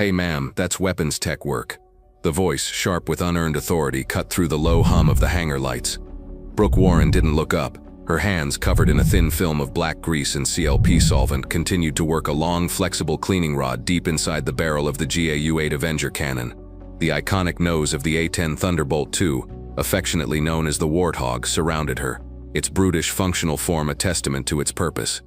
"Hey ma'am, that's weapons tech work." The voice, sharp with unearned authority, cut through the low hum of the hangar lights. Brooke Warren didn't look up. Her hands, covered in a thin film of black grease and CLP solvent, continued to work a long, flexible cleaning rod deep inside the barrel of the GAU-8 Avenger cannon. The iconic nose of the A-10 Thunderbolt II, affectionately known as the Warthog, surrounded her, its brutish functional form a testament to its purpose.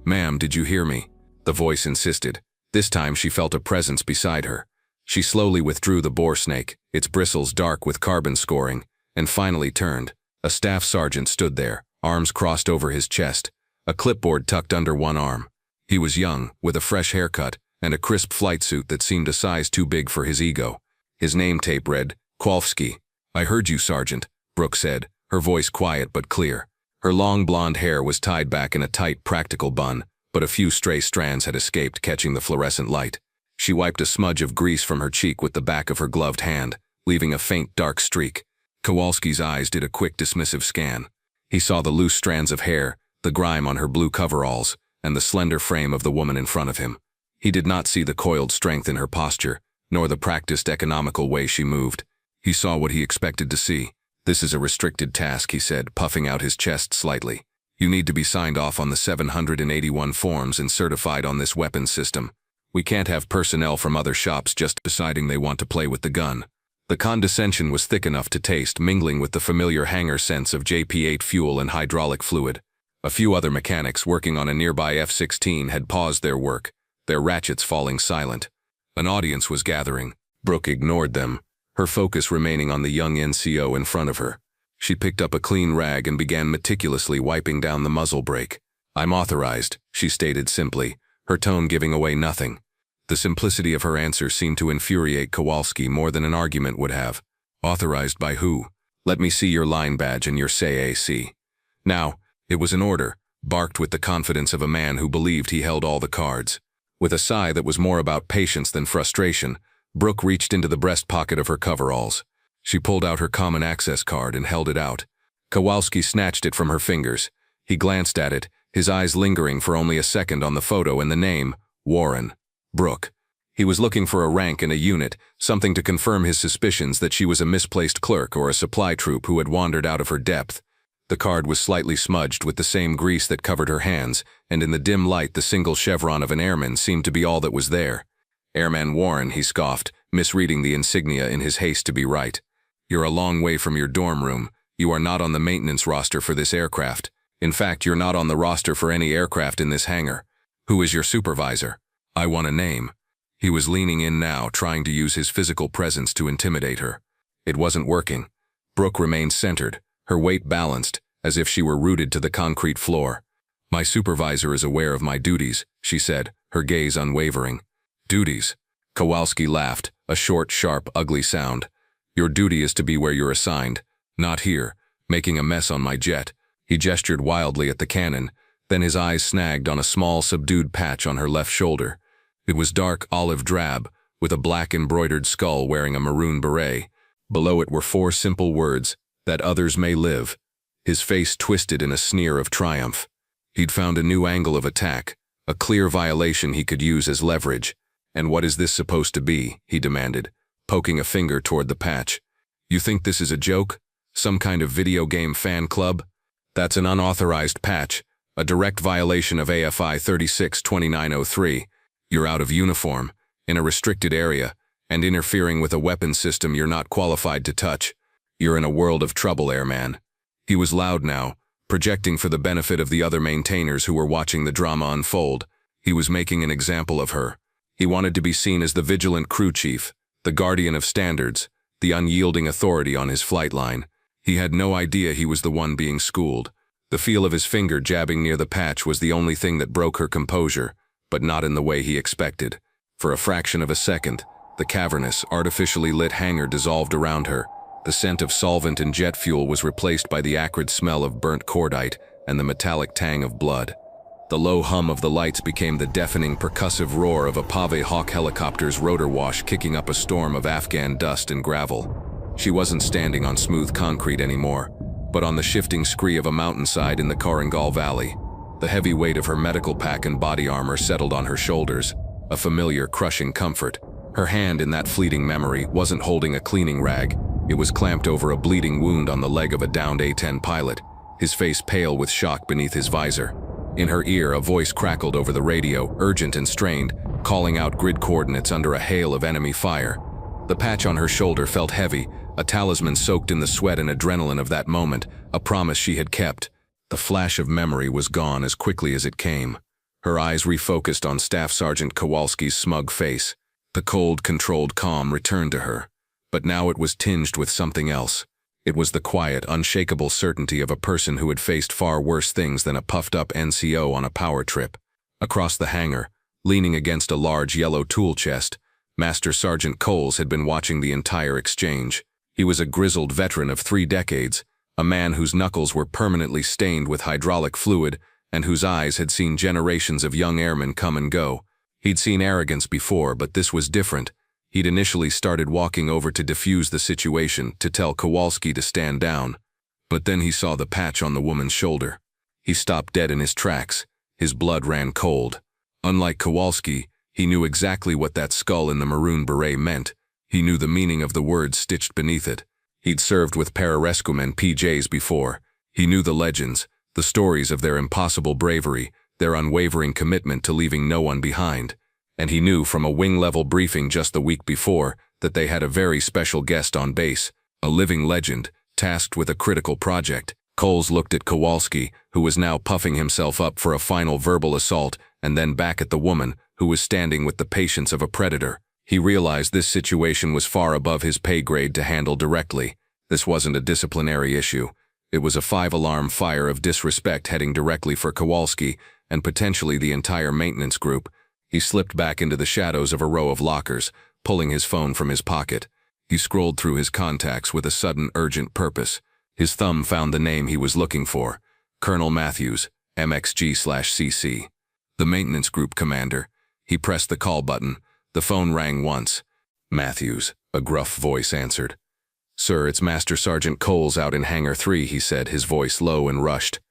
"Ma'am, did you hear me?" the voice insisted. This time she felt a presence beside her. She slowly withdrew the bore snake, its bristles dark with carbon scoring, and finally turned. A staff sergeant stood there, arms crossed over his chest, a clipboard tucked under one arm. He was young, with a fresh haircut, and a crisp flight suit that seemed a size too big for his ego. His name tape read, "Kowalski." "I heard you, Sergeant," Brooke said, her voice quiet but clear. Her long blonde hair was tied back in a tight, practical bun, but a few stray strands had escaped, catching the fluorescent light. She wiped a smudge of grease from her cheek with the back of her gloved hand, leaving a faint dark streak. Kowalski's eyes did a quick dismissive scan. He saw the loose strands of hair, the grime on her blue coveralls, and the slender frame of the woman in front of him. He did not see the coiled strength in her posture, nor the practiced, economical way she moved. He saw what he expected to see. "This is a restricted task," he said, puffing out his chest slightly. "You need to be signed off on the 781 forms and certified on this weapons system. We can't have personnel from other shops just deciding they want to play with the gun." The condescension was thick enough to taste, mingling with the familiar hangar scents of JP-8 fuel and hydraulic fluid. A few other mechanics working on a nearby F-16 had paused their work, their ratchets falling silent. An audience was gathering. Brooke ignored them, her focus remaining on the young NCO in front of her. She picked up a clean rag and began meticulously wiping down the muzzle brake. "I'm authorized," she stated simply, her tone giving away nothing. The simplicity of her answer seemed to infuriate Kowalski more than an argument would have. "Authorized by who? Let me see your line badge and your SAAC." Now, it was an order, barked with the confidence of a man who believed he held all the cards. With a sigh that was more about patience than frustration, Brooke reached into the breast pocket of her coveralls. She pulled out her common access card and held it out. Kowalski snatched it from her fingers. He glanced at it, his eyes lingering for only a second on the photo and the name, Warren. Brooke. He was looking for a rank in a unit, something to confirm his suspicions that she was a misplaced clerk or a supply troop who had wandered out of her depth. The card was slightly smudged with the same grease that covered her hands, and in the dim light the single chevron of an airman seemed to be all that was there. "Airman Warren," he scoffed, misreading the insignia in his haste to be right. "You're a long way from your dorm room. You are not on the maintenance roster for this aircraft. In fact, you're not on the roster for any aircraft in this hangar. Who is your supervisor? I want a name." He was leaning in now, trying to use his physical presence to intimidate her. It wasn't working. Brooke remained centered, her weight balanced, as if she were rooted to the concrete floor. "My supervisor is aware of my duties," she said, her gaze unwavering. "Duties?" Kowalski laughed, a short, sharp, ugly sound. "Your duty is to be where you're assigned, not here, making a mess on my jet." He gestured wildly at the cannon, then his eyes snagged on a small, subdued patch on her left shoulder. It was dark olive drab, with a black embroidered skull wearing a maroon beret. Below it were 4 simple words, "That others may live." His face twisted in a sneer of triumph. He'd found a new angle of attack, a clear violation he could use as leverage. "And what is this supposed to be?" he demanded, poking a finger toward the patch. "You think this is a joke? Some kind of video game fan club? That's an unauthorized patch, a direct violation of AFI 36-2903. You're out of uniform, in a restricted area, and interfering with a weapons system you're not qualified to touch. You're in a world of trouble, airman." He was loud now, projecting for the benefit of the other maintainers who were watching the drama unfold. He was making an example of her. He wanted to be seen as the vigilant crew chief, the guardian of standards, the unyielding authority on his flight line. He had no idea he was the one being schooled. The feel of his finger jabbing near the patch was the only thing that broke her composure, but not in the way he expected. For a fraction of a second, the cavernous, artificially lit hangar dissolved around her. The scent of solvent and jet fuel was replaced by the acrid smell of burnt cordite and the metallic tang of blood. The low hum of the lights became the deafening, percussive roar of a Pave Hawk helicopter's rotor wash kicking up a storm of Afghan dust and gravel. She wasn't standing on smooth concrete anymore, but on the shifting scree of a mountainside in the Korangal Valley. The heavy weight of her medical pack and body armor settled on her shoulders, a familiar, crushing comfort. Her hand in that fleeting memory wasn't holding a cleaning rag. It was clamped over a bleeding wound on the leg of a downed A-10 pilot, his face pale with shock beneath his visor. In her ear, a voice crackled over the radio, urgent and strained, calling out grid coordinates under a hail of enemy fire. The patch on her shoulder felt heavy, a talisman soaked in the sweat and adrenaline of that moment, a promise she had kept. The flash of memory was gone as quickly as it came. Her eyes refocused on Staff Sergeant Kowalski's smug face. The cold, controlled calm returned to her. But now it was tinged with something else. It was the quiet, unshakable certainty of a person who had faced far worse things than a puffed-up NCO on a power trip. Across the hangar, leaning against a large yellow tool chest, Master Sergeant Coles had been watching the entire exchange. He was a grizzled veteran of 3 decades, a man whose knuckles were permanently stained with hydraulic fluid and whose eyes had seen generations of young airmen come and go. He'd seen arrogance before, but this was different. He'd initially started walking over to defuse the situation, to tell Kowalski to stand down. But then he saw the patch on the woman's shoulder. He stopped dead in his tracks. His blood ran cold. Unlike Kowalski, he knew exactly what that skull in the maroon beret meant. He knew the meaning of the words stitched beneath it. He'd served with pararescuemen PJs before. He knew the legends, the stories of their impossible bravery, their unwavering commitment to leaving no one behind. And he knew from a wing-level briefing just the week before that they had a very special guest on base, a living legend, tasked with a critical project. Coles looked at Kowalski, who was now puffing himself up for a final verbal assault, and then back at the woman, who was standing with the patience of a predator. He realized this situation was far above his pay grade to handle directly. This wasn't a disciplinary issue. It was a 5-alarm fire of disrespect heading directly for Kowalski and potentially the entire maintenance group. He slipped back into the shadows of a row of lockers, pulling his phone from his pocket. He scrolled through his contacts with a sudden urgent purpose. His thumb found the name he was looking for, Colonel Matthews, MXG/CC. The maintenance group commander. He pressed the call button. The phone rang once. Matthews, a gruff voice answered. "Sir, it's Master Sergeant Coles out in Hangar 3, he said, his voice low and rushed.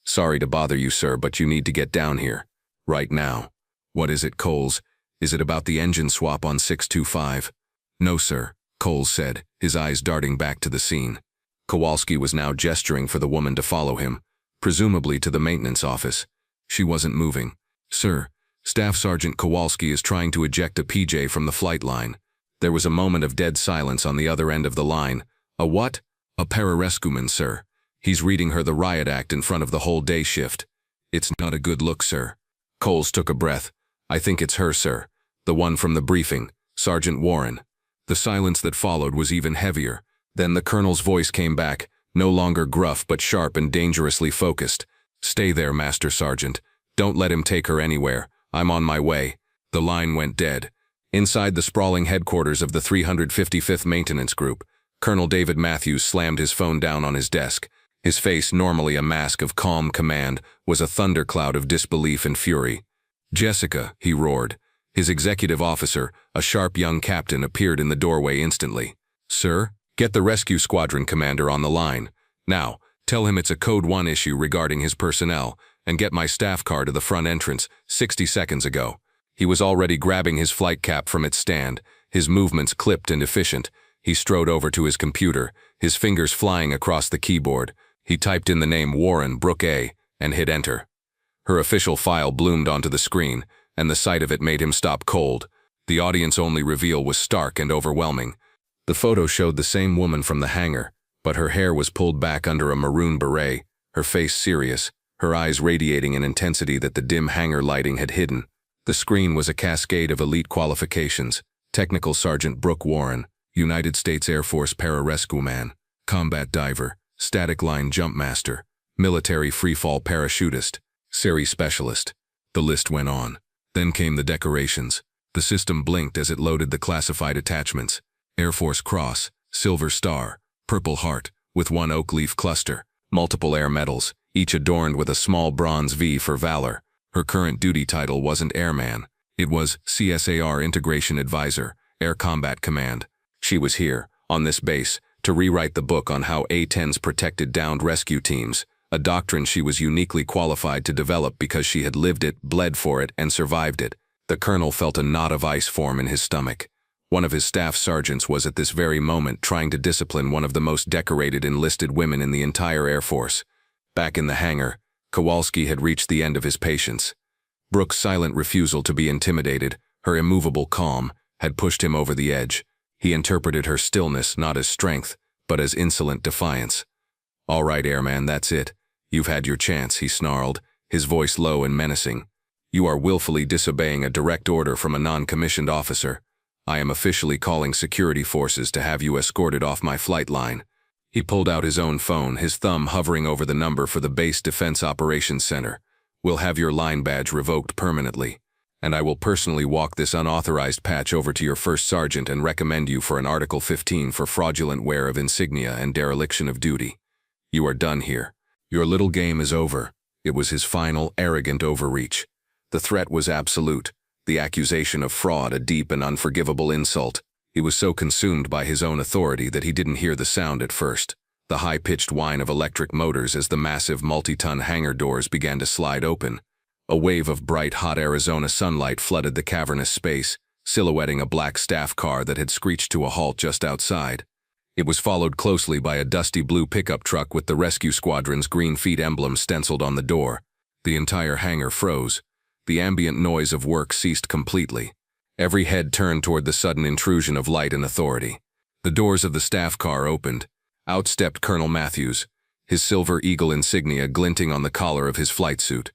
"Sorry to bother you, sir, but you need to get down here. Right now." "What is it, Coles? Is it about the engine swap on 625? "No, sir," Coles said, his eyes darting back to the scene. Kowalski was now gesturing for the woman to follow him, presumably to the maintenance office. She wasn't moving. "Sir, Staff Sergeant Kowalski is trying to eject a PJ from the flight line." There was a moment of dead silence on the other end of the line. "A what?" "A pararescueman, sir. He's reading her the riot act in front of the whole day shift." "It's not a good look, sir." Coles took a breath. "I think it's her, sir. The one from the briefing, Sergeant Warren." The silence that followed was even heavier. Then the colonel's voice came back, no longer gruff but sharp and dangerously focused. "Stay there, Master Sergeant. Don't let him take her anywhere. I'm on my way." The line went dead. Inside the sprawling headquarters of the 355th Maintenance Group, Colonel David Matthews slammed his phone down on his desk. His face, normally a mask of calm command, was a thundercloud of disbelief and fury. "Jessica," he roared. His executive officer, a sharp young captain, appeared in the doorway instantly. "Sir, get the rescue squadron commander on the line. Now, tell him it's a Code 1 issue regarding his personnel, and get my staff car to the front entrance 60 seconds ago." He was already grabbing his flight cap from its stand, his movements clipped and efficient. He strode over to his computer, his fingers flying across the keyboard. He typed in the name Warren Brooke A. and hit enter. Her official file bloomed onto the screen, and the sight of it made him stop cold. The audience-only reveal was stark and overwhelming. The photo showed the same woman from the hangar, but her hair was pulled back under a maroon beret, her face serious, her eyes radiating an intensity that the dim hangar lighting had hidden. The screen was a cascade of elite qualifications: Technical Sergeant Brooke Warren, United States Air Force pararescueman, combat diver, static line jump master, military freefall parachutist, SERI specialist. The list went on. Then came the decorations. The system blinked as it loaded the classified attachments: Air Force Cross, Silver Star, Purple Heart, with 1 oak leaf cluster, multiple air medals, each adorned with a small bronze V for valor. Her current duty title wasn't Airman. It was CSAR Integration Advisor, Air Combat Command. She was here, on this base, to rewrite the book on how A-10’s protected downed rescue teams, a doctrine she was uniquely qualified to develop because she had lived it, bled for it, and survived it. The colonel felt a knot of ice form in his stomach. One of his staff sergeants was at this very moment trying to discipline one of the most decorated enlisted women in the entire Air Force. Back in the hangar, Kowalski had reached the end of his patience. Brooke's silent refusal to be intimidated, her immovable calm, had pushed him over the edge. He interpreted her stillness not as strength, but as insolent defiance. "All right, airman, that's it. You've had your chance," he snarled, his voice low and menacing. "You are willfully disobeying a direct order from a non-commissioned officer. I am officially calling security forces to have you escorted off my flight line." He pulled out his own phone, his thumb hovering over the number for the Base Defense Operations Center. "We'll have your line badge revoked permanently, and I will personally walk this unauthorized patch over to your first sergeant and recommend you for an Article 15 for fraudulent wear of insignia and dereliction of duty. You are done here. Your little game is over." It was his final, arrogant overreach. The threat was absolute, the accusation of fraud a deep and unforgivable insult. He was so consumed by his own authority that he didn't hear the sound at first, the high-pitched whine of electric motors as the massive multi-ton hangar doors began to slide open. A wave of bright, hot Arizona sunlight flooded the cavernous space, silhouetting a black staff car that had screeched to a halt just outside. It was followed closely by a dusty blue pickup truck with the rescue squadron's green feet emblem stenciled on the door. The entire hangar froze. The ambient noise of work ceased completely. Every head turned toward the sudden intrusion of light and authority. The doors of the staff car opened. Out stepped Colonel Matthews, his silver eagle insignia glinting on the collar of his flight suit.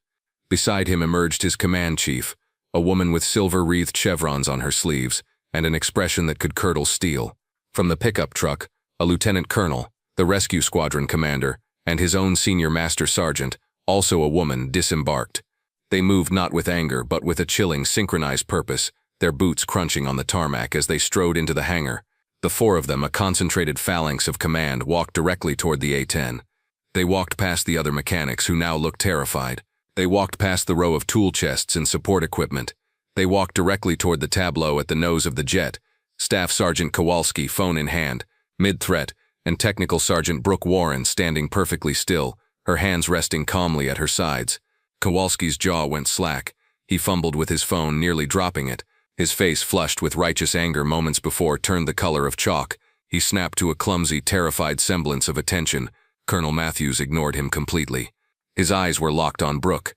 Beside him emerged his command chief, a woman with silver-wreathed chevrons on her sleeves and an expression that could curdle steel. From the pickup truck, a lieutenant colonel, the rescue squadron commander, and his own senior master sergeant, also a woman, disembarked. They moved not with anger but with a chilling, synchronized purpose, their boots crunching on the tarmac as they strode into the hangar. The four of them, a concentrated phalanx of command, walked directly toward the A-10. They walked past the other mechanics who now looked terrified. They walked past the row of tool chests and support equipment. They walked directly toward the tableau at the nose of the jet. Staff Sergeant Kowalski, phone in hand, mid-threat, and Technical Sergeant Brooke Warren standing perfectly still, her hands resting calmly at her sides. Kowalski's jaw went slack. He fumbled with his phone, nearly dropping it. His face, flushed with righteous anger moments before, turned the color of chalk. He snapped to a clumsy, terrified semblance of attention. Colonel Matthews ignored him completely. His eyes were locked on Brooke.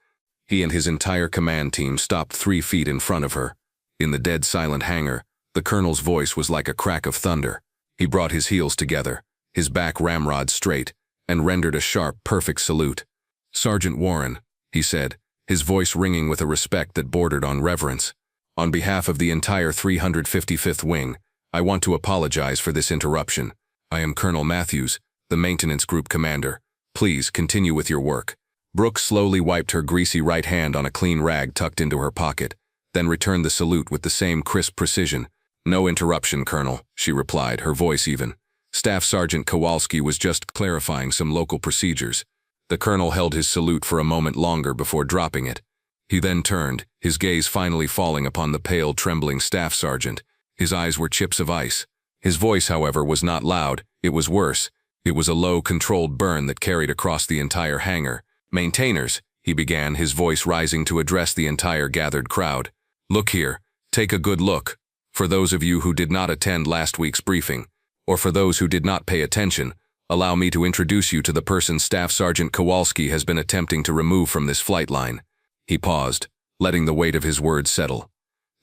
He and his entire command team stopped 3 feet in front of her. In the dead silent hangar, the colonel's voice was like a crack of thunder. He brought his heels together, his back ramrod straight, and rendered a sharp, perfect salute. "Sergeant Warren," he said, his voice ringing with a respect that bordered on reverence. "On behalf of the entire 355th Wing, I want to apologize for this interruption. I am Colonel Matthews, the Maintenance Group Commander. Please continue with your work." Brooke slowly wiped her greasy right hand on a clean rag tucked into her pocket, then returned the salute with the same crisp precision. "No interruption, Colonel," she replied, her voice even. "Staff Sergeant Kowalski was just clarifying some local procedures." The colonel held his salute for a moment longer before dropping it. He then turned, his gaze finally falling upon the pale, trembling staff sergeant. His eyes were chips of ice. His voice, however, was not loud. It was worse. It was a low, controlled burn that carried across the entire hangar. "Maintainers," he began, his voice rising to address the entire gathered crowd. "Look here. Take a good look. For those of you who did not attend last week's briefing, or for those who did not pay attention, allow me to introduce you to the person Staff Sergeant Kowalski has been attempting to remove from this flight line." He paused, letting the weight of his words settle.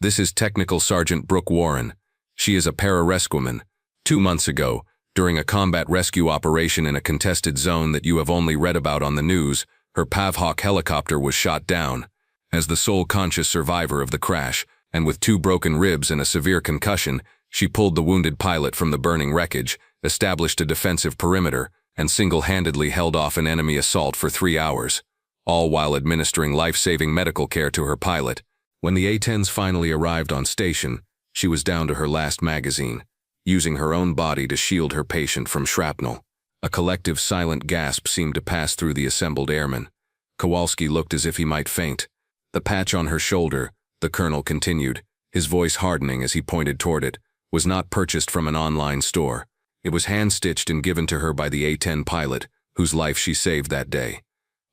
"This is Technical Sergeant Brooke Warren. She is a pararescueman. 2 months ago, during a combat rescue operation in a contested zone that you have only read about on the news, her Pavhawk helicopter was shot down. As the sole conscious survivor of the crash, and with 2 broken ribs and a severe concussion, she pulled the wounded pilot from the burning wreckage, established a defensive perimeter, and single-handedly held off an enemy assault for 3 hours, all while administering life-saving medical care to her pilot. When the A-10’s finally arrived on station, she was down to her last magazine, using her own body to shield her patient from shrapnel. A collective silent gasp seemed to pass through the assembled airmen. Kowalski looked as if he might faint. "The patch on her shoulder," the colonel continued, his voice hardening as he pointed toward it, "was not purchased from an online store. It was hand-stitched and given to her by the A-10 pilot, whose life she saved that day.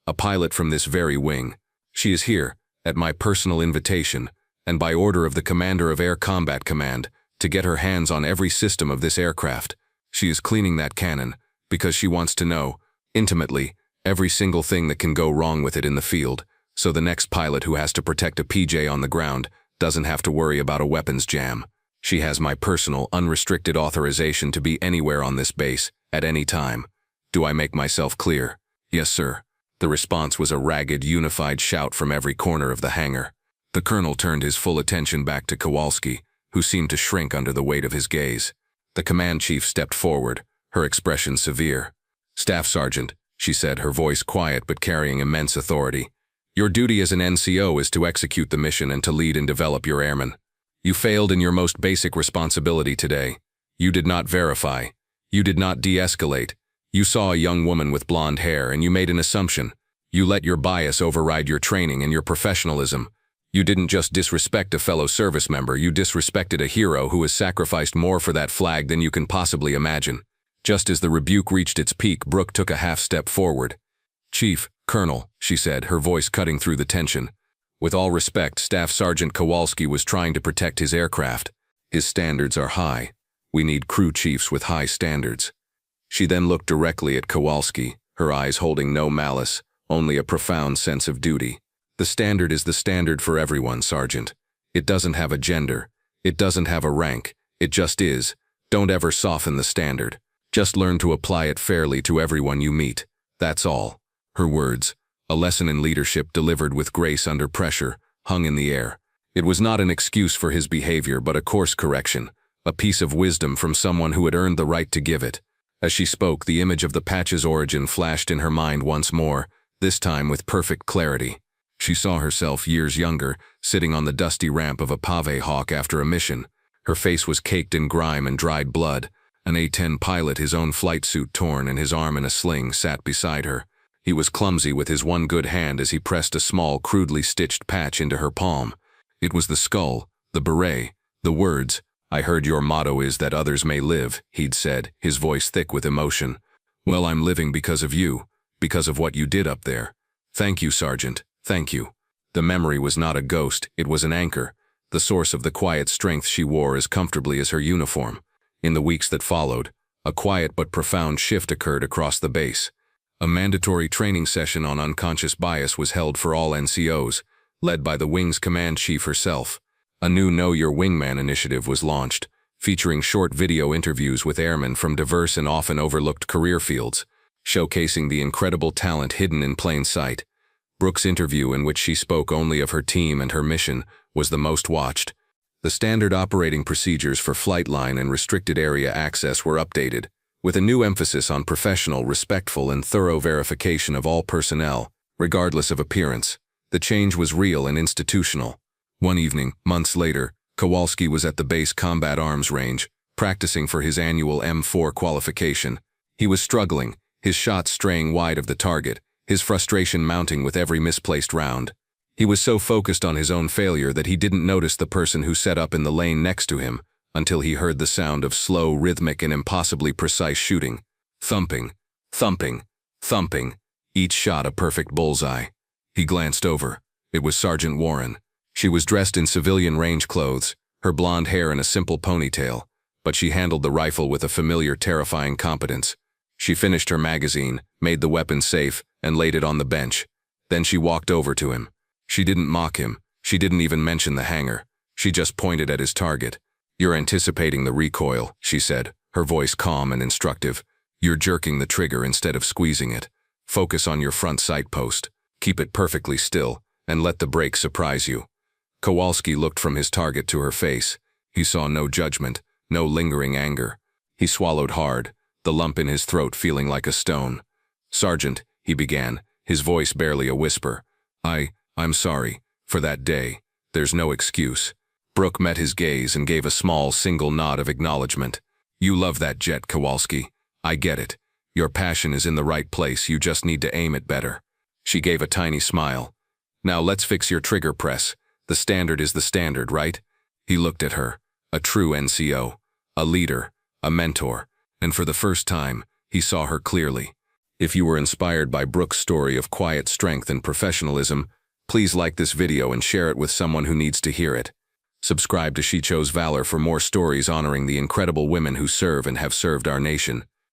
A pilot from this very wing. She is here, at my personal invitation, and by order of the Commander of Air Combat Command, to get her hands on every system of this aircraft. She is cleaning that cannon because she wants to know, intimately, every single thing that can go wrong with it in the field, so the next pilot who has to protect a PJ on the ground doesn't have to worry about a weapons jam. She has my personal, unrestricted authorization to be anywhere on this base, at any time. Do I make myself clear? Yes, sir. The response was a ragged, unified shout from every corner of the hangar. The colonel turned his full attention back to Kowalski, who seemed to shrink under the weight of his gaze. The command chief stepped forward, her expression severe. "Staff Sergeant," she said, her voice quiet but carrying immense authority. "Your duty as an NCO is to execute the mission and to lead and develop your airmen. You failed in your most basic responsibility today. You did not verify. You did not de-escalate. You saw a young woman with blonde hair and you made an assumption. You let your bias override your training and your professionalism. You didn't just disrespect a fellow service member, you disrespected a hero who has sacrificed more for that flag than you can possibly imagine." Just as the rebuke reached its peak, Brooke took a half-step forward. "Chief, Colonel," she said, her voice cutting through the tension. "With all respect, Staff Sergeant Kowalski was trying to protect his aircraft. His standards are high. We need crew chiefs with high standards." She then looked directly at Kowalski, her eyes holding no malice, only a profound sense of duty. "The standard is the standard for everyone, Sergeant. It doesn't have a gender. It doesn't have a rank. It just is. Don't ever soften the standard. Just learn to apply it fairly to everyone you meet. That's all." Her words, a lesson in leadership delivered with grace under pressure, hung in the air. It was not an excuse for his behavior but a course correction, a piece of wisdom from someone who had earned the right to give it. As she spoke, the image of the patch's origin flashed in her mind once more, this time with perfect clarity. She saw herself years younger, sitting on the dusty ramp of a Pave Hawk after a mission. Her face was caked in grime and dried blood. An A-10 pilot, his own flight suit torn and his arm in a sling, sat beside her. He was clumsy with his one good hand as he pressed a small, crudely stitched patch into her palm. It was the skull, the beret, the words, "I heard your motto is that others may live," he'd said, his voice thick with emotion. "Well, I'm living because of you, because of what you did up there. Thank you, Sergeant, thank you." The memory was not a ghost, it was an anchor, the source of the quiet strength she wore as comfortably as her uniform. In the weeks that followed, a quiet but profound shift occurred across the base. A mandatory training session on unconscious bias was held for all NCOs, led by the wing's command chief herself. A new Know Your Wingman initiative was launched, featuring short video interviews with airmen from diverse and often overlooked career fields, showcasing the incredible talent hidden in plain sight. Brooke's interview, in which she spoke only of her team and her mission, was the most watched. The standard operating procedures for flight line and restricted area access were updated, with a new emphasis on professional, respectful, and thorough verification of all personnel, regardless of appearance. The change was real and institutional. One evening, months later, Kowalski was at the base combat arms range, practicing for his annual M4 qualification. He was struggling, his shots straying wide of the target, his frustration mounting with every misplaced round. He was so focused on his own failure that he didn't notice the person who sat up in the lane next to him, until he heard the sound of slow, rhythmic, and impossibly precise shooting. Thumping, thumping, thumping, each shot a perfect bullseye. He glanced over. It was Sergeant Warren. She was dressed in civilian range clothes, her blonde hair in a simple ponytail, but she handled the rifle with a familiar, terrifying competence. She finished her magazine, made the weapon safe, and laid it on the bench. Then she walked over to him. She didn't mock him. She didn't even mention the hangar. She just pointed at his target. "You're anticipating the recoil," she said, her voice calm and instructive. "You're jerking the trigger instead of squeezing it. Focus on your front sight post. Keep it perfectly still, and let the break surprise you." Kowalski looked from his target to her face. He saw no judgment, no lingering anger. He swallowed hard, the lump in his throat feeling like a stone. "Sergeant," he began, his voice barely a whisper. I'm sorry, for that day. There's no excuse." Brooke met his gaze and gave a small, single nod of acknowledgement. "You love that jet, Kowalski. I get it. Your passion is in the right place, you just need to aim it better." She gave a tiny smile. "Now let's fix your trigger press. The standard is the standard, right?" He looked at her, a true NCO, a leader, a mentor, and for the first time, he saw her clearly. If you were inspired by Brooke's story of quiet strength and professionalism, please like this video and share it with someone who needs to hear it. Subscribe to She Chose Valor for more stories honoring the incredible women who serve and have served our nation.